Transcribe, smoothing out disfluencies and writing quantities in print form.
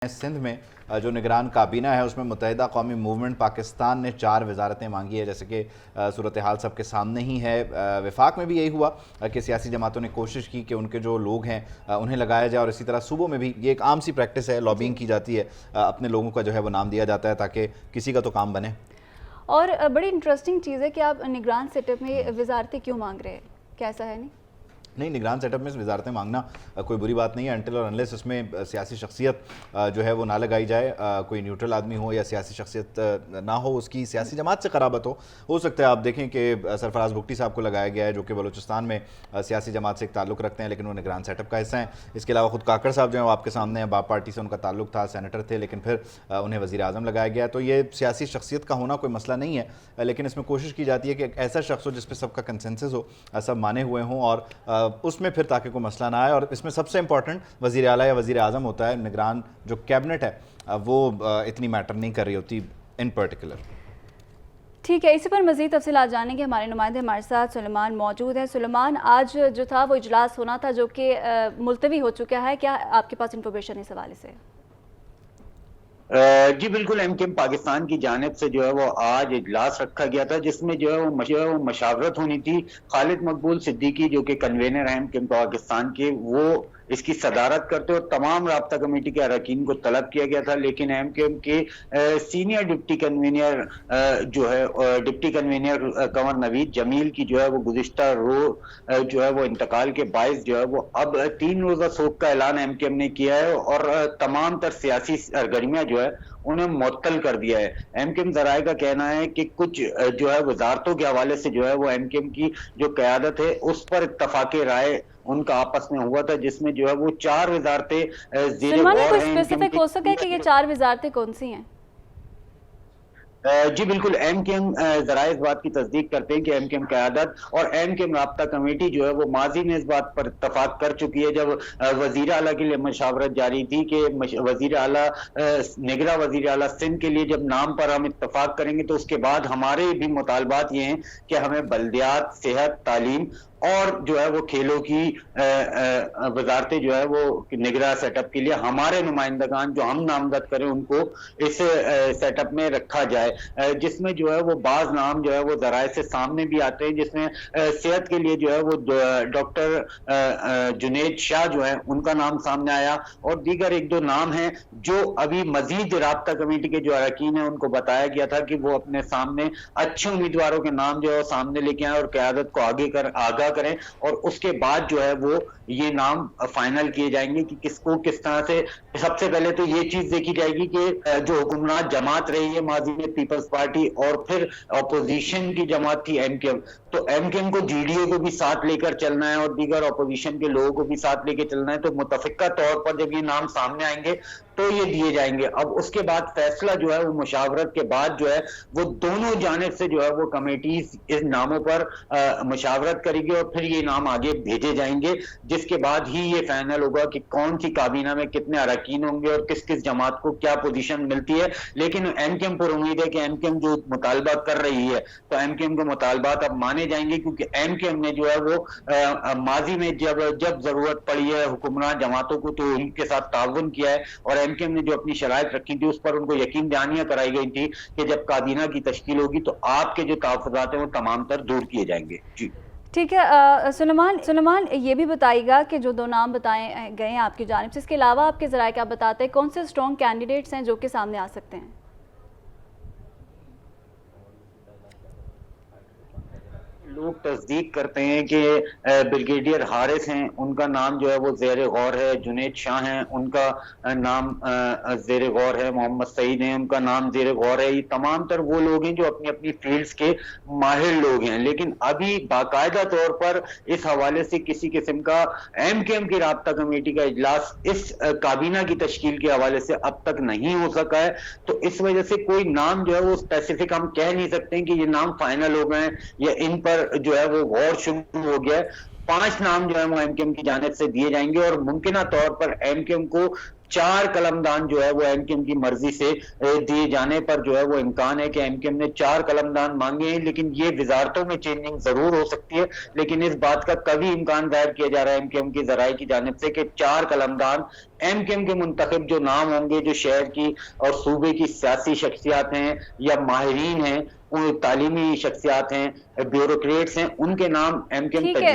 सिंध में जो निगरान काबीना है उसमें मुत्तहिदा कौमी मूवमेंट पाकिस्तान ने 4 वजारतें मांगी है। जैसे कि सूरत हाल सबके सामने ही है। वफाक में भी यही हुआ कि सियासी जमातों ने कोशिश की कि उनके जो लोग हैं उन्हें लगाया जाए, और इसी तरह सूबों में भी ये एक आम सी प्रैक्टिस है, लॉबिंग की जाती है, अपने लोगों का जो है वो नाम दिया जाता है ताकि किसी का तो काम बने। और बड़ी इंटरेस्टिंग चीज़ है कि आप निगरान सेटअप में वजारतें क्यों मांग रहे हैं, कैसा है? नहीं, निगरान सेटअप में वजारतें मांगना कोई बुरी बात नहीं है, अनटिल और अनलेस उसमें सियासी शख्सियत जो है वो ना लगाई जाए। कोई न्यूट्रल आदमी हो या सियासी शख्सियत ना हो, उसकी सियासी जमात से कराबत हो सकता है। आप देखें कि सरफराज भुगटी साहब को लगाया गया है जो कि बलूचिस्तान में सियासी जमात से एक ताल्लुक़ रखते हैं, लेकिन वो निगरान सेटअप का हिस्सा हैं। इसके अलावा खुद काकड़ साहब जो है वो आपके सामने हैं, बाप पार्टी से उनका ताल्लुक था, सेनेटर थे, लेकिन फिर उन्हें वज़ीर आज़म लगाया गया। तो ये सियासी शख्सियत का होना कोई मसला नहीं है, लेकिन इसमें कोशिश की जाती है कि ऐसा शख्स हो जिस पर सबका कंसेंसस हो, सब माने हुए हों, और उसमें फिर ताकि कोई मसला ना आए। और इसमें सबसे इंपॉर्टेंट वज़ीर आला या वज़ीर आज़म होता है। निगरान जो कैबिनेट है वो इतनी मैटर नहीं कर रही होती इन पर्टिकुलर। ठीक है, इसी पर मज़ीद तफसीलात जानेंगे। हमारे नुमाइंदे हमारे साथ सुलेमान मौजूद है। सुलेमान, आज जो था वो इजलास होना था जो कि मुलतवी हो चुका है, क्या आपके पास इंफॉर्मेशन इस हवाले से? जी बिल्कुल, एमकेएम पाकिस्तान की जानिब से जो है वो आज इजलास रखा गया था, जिसमें जो है वो मशावरत होनी थी। खालिद मकबूल सिद्दीकी जो कि कन्वेनर हैं एमकेएम पाकिस्तान के, वो इसकी सदारत करते और तमाम राब्ता कमेटी के अरकान को तलब किया गया था। लेकिन एमकेएम के सीनियर डिप्टी कन्वीनर जो है डिप्टी कन्वीनर कंवर नवीद जमील की जो है वो गुज़िश्ता रोज जो है वो इंतकाल के बायस जो है वो अब 3 रोज़ा शोक का ऐलान एमकेएम ने किया है और तमाम तर सियासी सरगर्मियां जो है उन्हें मुअत्तल कर दिया है। एमकेएम जराए का कहना है कि कुछ जो है वजारतों के हवाले से जो है वो एमकेएम की जो क़यादत है उस पर इत्तफाक़े राय उनका आपस में हुआ था, जिसमें जो है वो 4 वजारतें ज़ेरे गौर हैं। स्पेसिफिक हो सके कि ये 4 वजारतें कौन सी हैं? जी बिल्कुल, एमकेएम जराए इस बात की तस्दीक करते हैं कि एमकेएम क़यादत और एमकेएम राब्ता कमेटी जो है वो माजी में इस बात पर इत्तफाक कर चुकी है, जब वजीर आला के लिए मशावरत जारी थी कि वजीर आला निगरां वजीर आला सिंध के लिए जब नाम पर हम इत्तफाक करेंगे तो उसके बाद हमारे भी मुतालबात ये हैं कि हमें बल्दियात, सेहत, तालीम और जो है वो खेलों की वजारतें जो है वो निगरां सेटअप के लिए हमारे नुमाइंदगान जो हम नामजद करें उनको इस सेटअप में रखा जाए, जिसमें जो है वो बाज नाम जो है वो जराए से सामने भी आते हैं, जिसमें सेहत के लिए जो है वो डॉक्टर जुनेद शाह जो है उनका नाम सामने आया और दीगर 1-2 नाम हैं जो अभी मजीद राब्ता कमेटी के जो अरकान हैं उनको बताया गया था कि वो अपने सामने अच्छे उम्मीदवारों के नाम जो है सामने लेके आए और क़यादत को आगाह करें, और उसके बाद जो है वो ये नाम फाइनल किए जाएंगे कि किसको किस तरह से। सबसे पहले तो ये चीज देखी जाएगी कि जो हुकूमरान जमात रही है माजी में पीपल्स पार्टी, और फिर अपोजिशन की जमात थी एमकेएम, तो एमकेएम को जीडीए को भी साथ लेकर चलना है और दीगर अपोजिशन के लोगों को भी साथ लेकर चलना है। तो मुतफिका तौर पर जब ये नाम सामने आएंगे तो ये दिए जाएंगे। अब उसके बाद फैसला जो है वो मुशावरत के बाद जो है वो दोनों जानिब से जो है वो कमेटीज इस नामों पर मुशावरत करेगी और फिर ये नाम आगे भेजे जाएंगे, जिसके बाद ही ये फाइनल होगा कि कौन सी काबीना में कितने अरकान होंगे और किस किस जमात को क्या पोजीशन मिलती है। लेकिन एमकेएम पर उम्मीद है कि एमकेएम जो मुतालबा कर रही है तो एमकेएम के मुतालबात अब माने जाएंगे, क्योंकि एमकेएम ने जो है वो माजी में जब जरूरत पड़ी है हुक्मरान जमातों को तो उनके साथ ताउन किया है, और एमकेएम ने जो अपनी शराइत रखी थी उस पर उनको यकीन दहानियां कराई गई थी कि जब काबीना की तश्कील होगी तो आपके जो तहफ़्फ़ुज़ात हैं वो तमाम तर दूर किए जाएंगे। जी ठीक है। सुलेमान, ये भी बताइएगा कि जो 2 नाम बताए गए हैं आपकी जानिब से, इसके अलावा आपके ज़राए क्या बताते हैं, कौन से स्ट्रॉन्ग कैंडिडेट्स हैं जो कि सामने आ सकते हैं? लोग तस्दीक करते हैं कि ब्रिगेडियर हारिस हैं, उनका नाम जो है वो ज़ेर गौर है। जुनेद शाह हैं, उनका नाम ज़ेर गौर है। मोहम्मद सईद हैं, उनका नाम ज़ेर गौर है। ये तमाम तर वो लोग हैं जो अपनी अपनी फील्ड्स के माहिर लोग हैं, लेकिन अभी बाकायदा तौर पर इस हवाले से किसी किस्म का एमकेएम की राब्ता कमेटी का इजलास इस काबीना की तश्कील के हवाले से अब तक नहीं हो सका है। तो इस वजह से कोई नाम जो है वो स्पेसिफिक हम कह नहीं सकते कि ये नाम फाइनल हो गए या इन पर जो है वो गौर शुरू हो गया है। 5 नाम जो है वो एमकेएम की जानिब से दिए जाएंगे और मुमकिना तौर पर एमकेएम को 4 कलमदान जो है वो एमकेएम की मर्जी से दिए जाने पर जो है वो इम्कान है कि एमकेएम ने 4 कलमदान मांगे हैं, लेकिन ये वजारतों में चेंजिंग जरूर हो सकती है। लेकिन इस बात का कभी इम्कान जाहिर किया जा रहा है एमकेएम की जराये की जानिब से कि 4 कलमदान एमकेएम के मुंतखब जो नाम होंगे, जो शहर की और सूबे की सियासी शख्सियात हैं या माहिरीन हैं, तालीमी शख्सियात हैं, ब्यूरोक्रेट्स हैं, उनके नाम एमकेएम ठीक है।